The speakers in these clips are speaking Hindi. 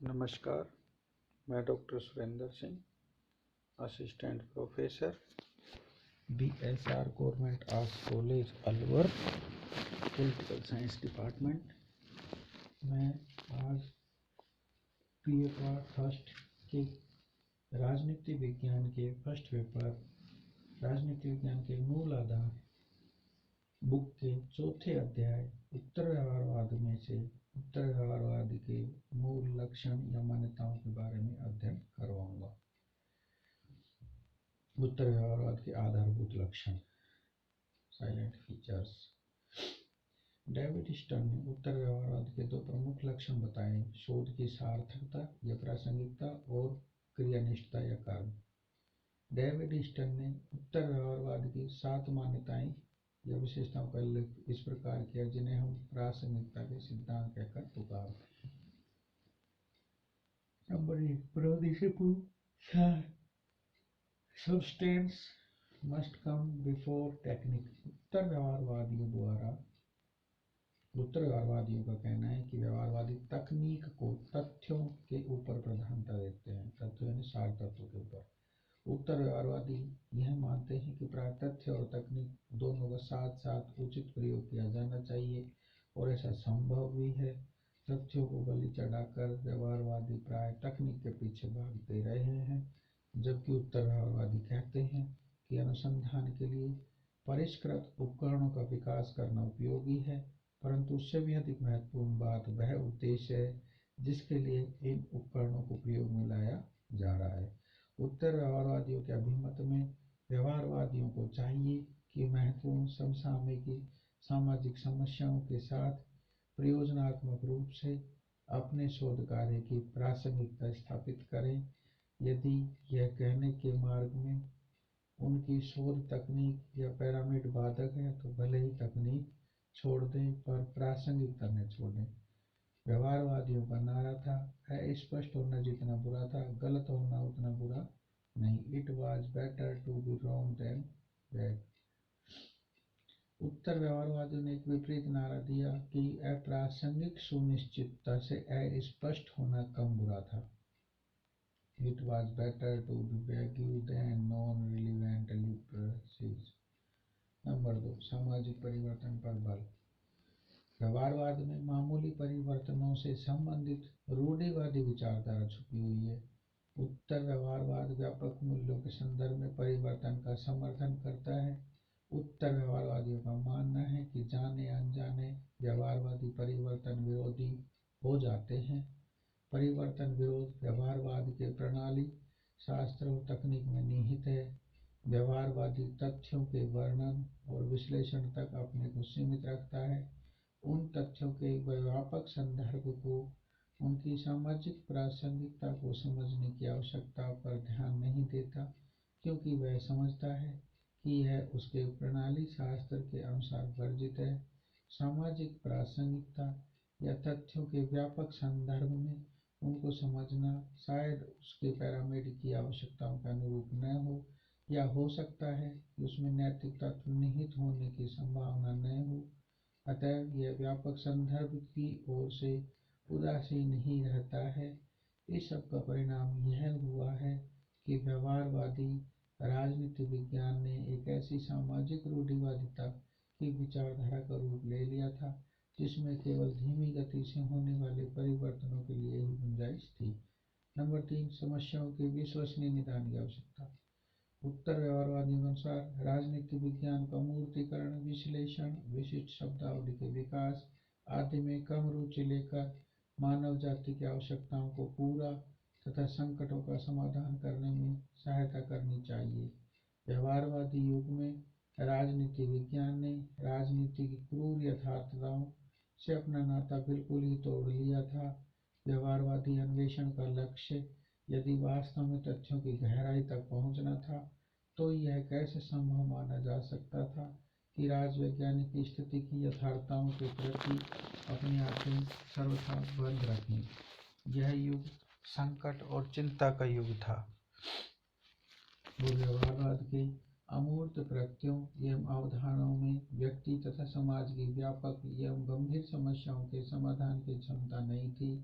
नमस्कार, मैं doctor Surendra Singh, assistant professor, BSR government arts college Alwar, political science department. मैं आज पेपर फर्स्ट के राजनीति विज्ञान के फर्स्ट पेपर राजनीति विज्ञान के मूल आधार बुक के चौथे अध्याय उत्तर व्यवहारवाद में से उत्तर व्यवहारवाद के मूल लक्षण या मान्यताओं के बारे में अध्ययन करवाऊंगा। उत्तर व्यवहारवाद के आधारभूत लक्षण, साइलेंट फीचर्स। डेविड स्टर्न ने उत्तर व्यवहारवाद के दो प्रमुख लक्षण बताए: शोध की सार्थकता या प्रासंगिकता और क्रियानिष्ठता या कर्म। डेविड स्टर्न ने उत्तर व्यवहारवाद की 7 मान्यताएं या विशेषताओं का उल्लेख इस प्रकार किया जिन्हें हम प्रासंगिकता के सिद्धांत कहकर पुकारते हैं। Number 1, principle substance must come before technique. उत्तर व्यवहारवादियों का कहना है कि व्यवहारवादी तकनीक को तथ्यों के ऊपर प्रधानता देते हैं, तथ्यों यानी सार तत्वों के ऊपर। उत्तर व्यवहारवादी यह मानते हैं कि प्राय तथ्य और तकनीक दोनों का साथ साथ उचित प्रयोग किया जाना चाहिए और ऐसा संभव भी है। तथ्यों को बलि चढ़ाकर व्यवहारवादी प्राय तकनीक के पीछे भागते रहे हैं, जबकि उत्तर व्यवहारवादी कहते हैं कि अनुसंधान के लिए परिष्कृत उपकरणों का विकास करना उपयोगी है, परंतु उससे भी अधिक महत्वपूर्ण बात वह उद्देश्य है जिसके लिए इन उपकरणों को प्रयोग में लाया जा रहा है। उत्तर व्यवहारवादियों के अभिमत में व्यवहारवादियों को चाहिए कि महत्वपूर्ण समसामयिक सामाजिक समस्याओं के साथ प्रयोजनात्मक रूप से अपने शोध कार्य की प्रासंगिकता स्थापित करें। यदि यह कहने के मार्ग में उनकी शोध तकनीक या पैरामिड बाधक है तो भले ही तकनीक छोड़ दें, पर प्रासंगिकता न छोड़ें। व्यवहारवादियों का नारा था, अस्पष्ट होना जितना बुरा था, गलत होना उतना बुरा नहीं। It was better to be wrong than bad. उत्तर व्यवहारवादियों ने एक विपरीत नारा दिया कि अप्रासंगिक सुनिश्चितता से अस्पष्ट होना कम बुरा था। It was better to be vague than non-relevant ellipses. Number 2, सामाजिक परिवर्तन पर बल। व्यवहारवाद में मामूली परिवर्तनों से संबंधित रूढ़िवादी विचारधारा छुपी हुई है। उत्तर व्यवहारवाद व्यापक मूल्यों के संदर्भ में परिवर्तन का समर्थन करता है। उत्तर व्यवहारवादियों का मानना है कि जाने अनजाने व्यवहारवादी परिवर्तन विरोधी हो जाते हैं। परिवर्तन विरोध व्यवहारवाद के प्रणाली शास्त्र और तकनीक में निहित है। व्यवहारवादी तथ्यों के वर्णन और विश्लेषण तक अपने को सीमित रखता है। उन तथ्यों के व्यापक संदर्भ को, उनकी सामाजिक प्रासंगिकता को समझने की आवश्यकता पर ध्यान नहीं देता, क्योंकि वह समझता है कि यह उसके प्रणाली शास्त्र के अनुसार वर्जित है। सामाजिक प्रासंगिकता या तथ्यों के व्यापक संदर्भ में उनको समझना शायद उसके पैरामिड की आवश्यकताओं के अनुरूप न हो, या हो सकता है कि उसमें नैतिक तत्व निहित होने की संभावना न हो। अतः यह व्यापक संदर्भ की ओर से उदासीन ही रहता है। इस सब का परिणाम यह हुआ है कि व्यवहारवादी राजनीति विज्ञान ने एक ऐसी सामाजिक रूढ़िवादिता की विचारधारा का रूप ले लिया था जिसमें केवल धीमी गति से होने वाले परिवर्तनों के लिए ही गुंजाइश थी। नंबर 3, समस्याओं के विश्वसनीय निदान की आवश्यकता। उत्तर व्यवहारवादियों के अनुसार राजनीति विज्ञान का मूर्तिकरण, विश्लेषण, विशिष्ट शब्दावली के विकास आदि में कम रुचि लेकर मानव जाति की आवश्यकताओं को पूरा तथा संकटों का समाधान करने में सहायता करनी चाहिए। व्यवहारवादी युग में राजनीति विज्ञान ने राजनीति की क्रूर यथार्थताओं से अपना नाता बिल्कुल ही तोड़ लिया था। व्यवहारवादी अन्वेषण का लक्ष्य यदि वास्तव में तथ्यों की गहराई तक पहुंचना था, तो यह कैसे संभव माना जा सकता था कि राजवैज्ञानिक स्थिति की यथार्थताओं के प्रति अपनी आंखें सर्वथा बंद रखें। यह युग संकट और चिंता का युग था। वो व्यवहारवाद के अमूर्त प्रत्ययों एवं अवधारणाओं में व्यक्ति तथा समाज की व्यापक एवं गंभीर समस्याओं के समाधान की क्षमता नहीं थी।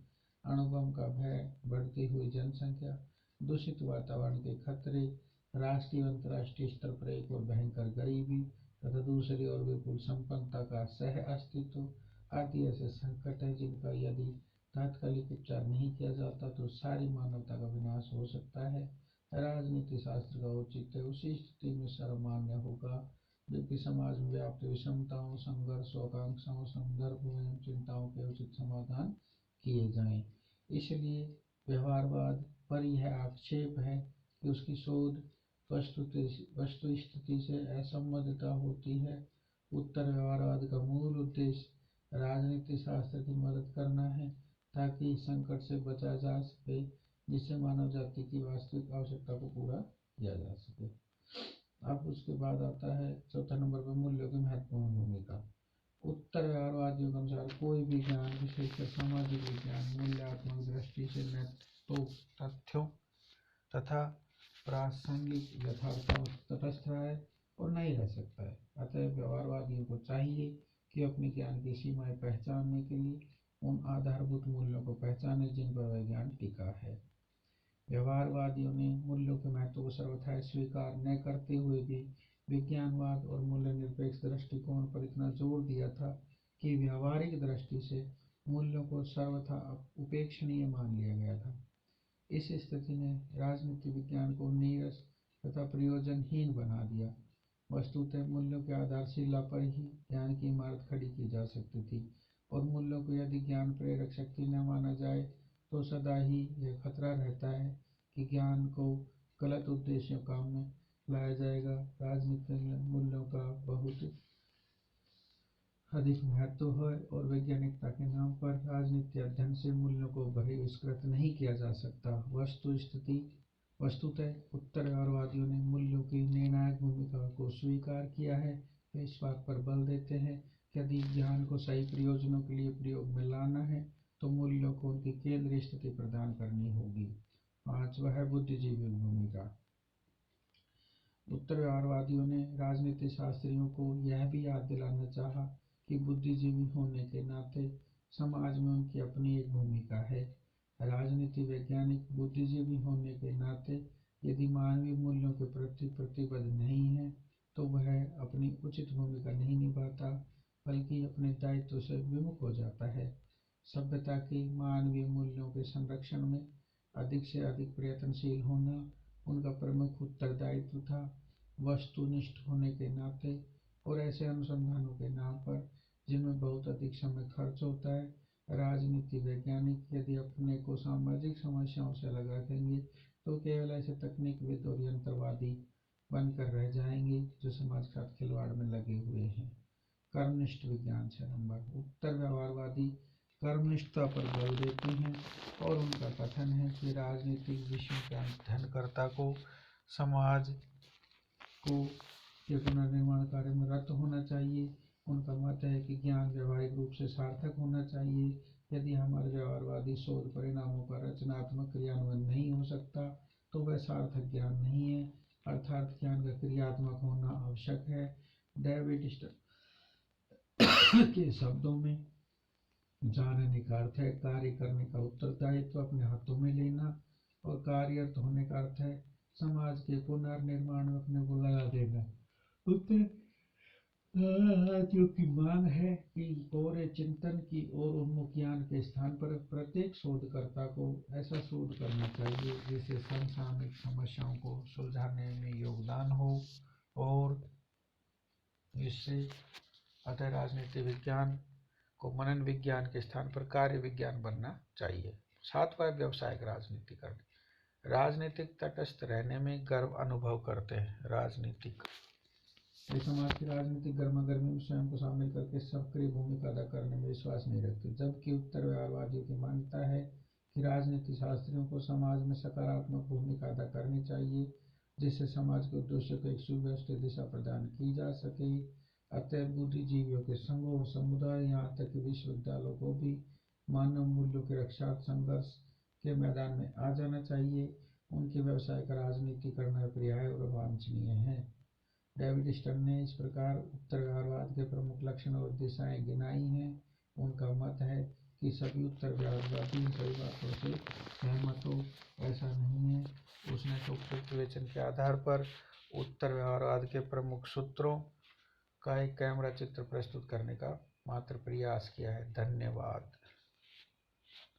अणुबम का भय, बढ़ती हुई जनसंख्या, दूषित वातावरण के खतरे, राष्ट्रीय और अंतर्राष्ट्रीय स्तर पर एक और भयंकर गरीबी तथा दूसरी ओर विपुल संपन्नता का सह अस्तित्व आदि ऐसे संकट है जिनका यदि तात्कालिक उपचार नहीं किया जाता तो सारी मानवता का विनाश हो सकता है। राजनीति शास्त्र का औचित्य उसी स्थिति में सर्वमान्य होगा जबकि समाज में व्याप्त विषमताओं, संघर्ष, आकांक्षाओं, संदर्भों एवं चिंताओं के उचित समाधान किए जाएं। इसलिए व्यवहारवाद पर यह आक्षेप है कि उसकी शोध वस्तुस्थिति से असंबद्धता होती है। उत्तर व्यवहारवाद का मूल उद्देश्य राजनीति शास्त्र की मदद करना है ताकि इस संकट से बचा जा सके जिससे मानव जाति की वास्तविक आवश्यकता को पूरा किया जा सके। अब उसके बाद आता है चौथा नंबर पर मूल्यों की महत्वपूर्ण भूमिका। उत्तर व्यवहारवादियों के अनुसार कोई भी ज्ञान, विशेषकर सामाजिक विज्ञान, मूल्यात्मक दृष्टि से नैतिक तथ्यों तथा प्रासंगिक यथार्थों तटस्थ है और नहीं रह सकता है। अतः व्यवहारवादियों को चाहिए कि अपने ज्ञान की सीमाएं पहचानने के लिए उन आधारभूत मूल्यों को पहचाने जिन पर वह ज्ञान टिका है। व्यवहारवादियों ने मूल्यों के महत्व को सर्वथा स्वीकार न करते हुए भी विज्ञानवाद और मूल्य निरपेक्ष दृष्टिकोण पर इतना जोर दिया था कि व्यावहारिक दृष्टि से मूल्यों को सर्वथा उपेक्षणीय मान लिया गया था। इस स्थिति ने राजनीति विज्ञान को नीरस तथा प्रयोजनहीन बना दिया। वस्तुतः मूल्यों के आधारशिला पर ही ज्ञान की इमारत खड़ी की जा सकती थी और मूल्यों को यदि ज्ञान प्रेरक शक्ति न माना जाए तो सदा ही यह खतरा रहता है कि ज्ञान को गलत उद्देश्यों काम में लाया जाएगा। राजनीति में मूल्यों का बहुत अधिक महत्व है और वैज्ञानिकता के नाम पर राजनीति अध्ययन से मूल्यों को बहिष्कृत नहीं किया जा सकता। वस्तुतः उत्तर व्यवहारवादियों ने मूल्यों की निर्णायक भूमिका को स्वीकार किया है। वे इस बात पर बल देते हैं कि यदि ज्ञान को सही प्रयोजनों के लिए प्रयोग में लाना है तो मूल्यों को उनकी केंद्रीय स्थिति प्रदान करनी होगी। पांचवा है बुद्धिजीवी भूमिका। उत्तर व्यवहारवादियों ने राजनीति शास्त्रियों को यह भी याद दिलाना चाहा कि बुद्धिजीवी होने के नाते समाज में उनकी अपनी एक भूमिका है। राजनीति वैज्ञानिक बुद्धिजीवी होने के नाते यदि मानवीय मूल्यों के प्रति प्रतिबद्ध नहीं है तो वह अपनी उचित भूमिका नहीं निभाता बल्कि अपने दायित्व से विमुख हो जाता है। सभ्यता के मानवीय मूल्यों के संरक्षण में अधिक से अधिक प्रयत्नशील होना उनका प्रमुख उत्तरदायित्व था। वस्तुनिष्ठ होने के नाते और ऐसे अनुसंधानों के नाम पर जिनमें बहुत अधिक समय खर्च होता है, राजनीति वैज्ञानिक यदि अपने को सामाजिक समस्याओं से अलग रखेंगे तो केवल ऐसे तकनीकविद और यंत्रवादी बनकर रह जाएंगे जो समाज के साथ खिलवाड़ में लगे हुए हैं। कर्मनिष्ठ विज्ञान 6 नंबर। उत्तर व्यवहारवादी कर्मनिष्ठता पर बल देते हैं और उनका कथन है कि राजनीतिक विषयों के अध्ययनकर्ता को समाज को के पुनर्निर्माण कार्य में रत होना चाहिए। उनका मत है कि ज्ञान व्यवहारिक रूप से सार्थक होना चाहिए। यदि हमारे व्यवहारवादी शोध परिणामों का रचनात्मक क्रियान्वयन नहीं हो सकता तो वह सार्थक ज्ञान नहीं है, अर्थात ज्ञान का क्रियात्मक होना आवश्यक है। डेविड स्टर्न के शब्दों में जानने का अर्थ है कार्य करने का उत्तरदायित्व अपने हाथों में लेना और कार्यरत होने का अर्थ है समाज के पुनर्निर्माण में अपने को लगा देना। उत्तरवादियों की मांग है कि कोरे चिंतन की और उन्मुख ज्ञान के स्थान पर प्रत्येक शोधकर्ता को ऐसा शोध करना चाहिए जिससे समसामयिक समस्याओं को सुलझाने में योगदान हो और इससे अतः राजनीति विज्ञान को मनन विज्ञान के स्थान पर कार्य विज्ञान बनना चाहिए। सातवां व्यवसायिक राजनीतिकरण। राजनीतिक तटस्थ रहने में गर्व अनुभव करते हैं। राजनीतिक समाज की राजनीतिक गर्मागर्मी में स्वयं को शामिल करके सक्रिय भूमिका अदा करने में विश्वास नहीं रखते, जबकि उत्तर व्यवहारवादियों की मान्यता है कि राजनीति शास्त्रियों को समाज में सकारात्मक भूमिका अदा करनी चाहिए जिससे समाज के उद्देश्यों को एक सुव्यवस्थित दिशा प्रदान की जा सके। अतः बुद्धिजीवियों के संघों, समुदाय, यहाँ तक कि विश्वविद्यालयों को भी मानव मूल्यों के रक्षा संघर्ष के मैदान में आ जाना चाहिए। उनके व्यवसाय का राजनीति करना पर्याय और वांछनीय है। डेविड स्टर्न ने इस प्रकार उत्तर व्यवहारवाद के प्रमुख लक्षण और दिशाएं गिनाई हैं। उनका मत है कि सभी उत्तर व्यवहारवादी इन सभी बातों से सहमत हो, ऐसा नहीं है। उसने तो उपयुक्त विवेचन के आधार पर उत्तर व्यवहारवाद के प्रमुख सूत्रों का एक कैमरा चित्र प्रस्तुत करने का मात्र प्रयास किया है। धन्यवाद।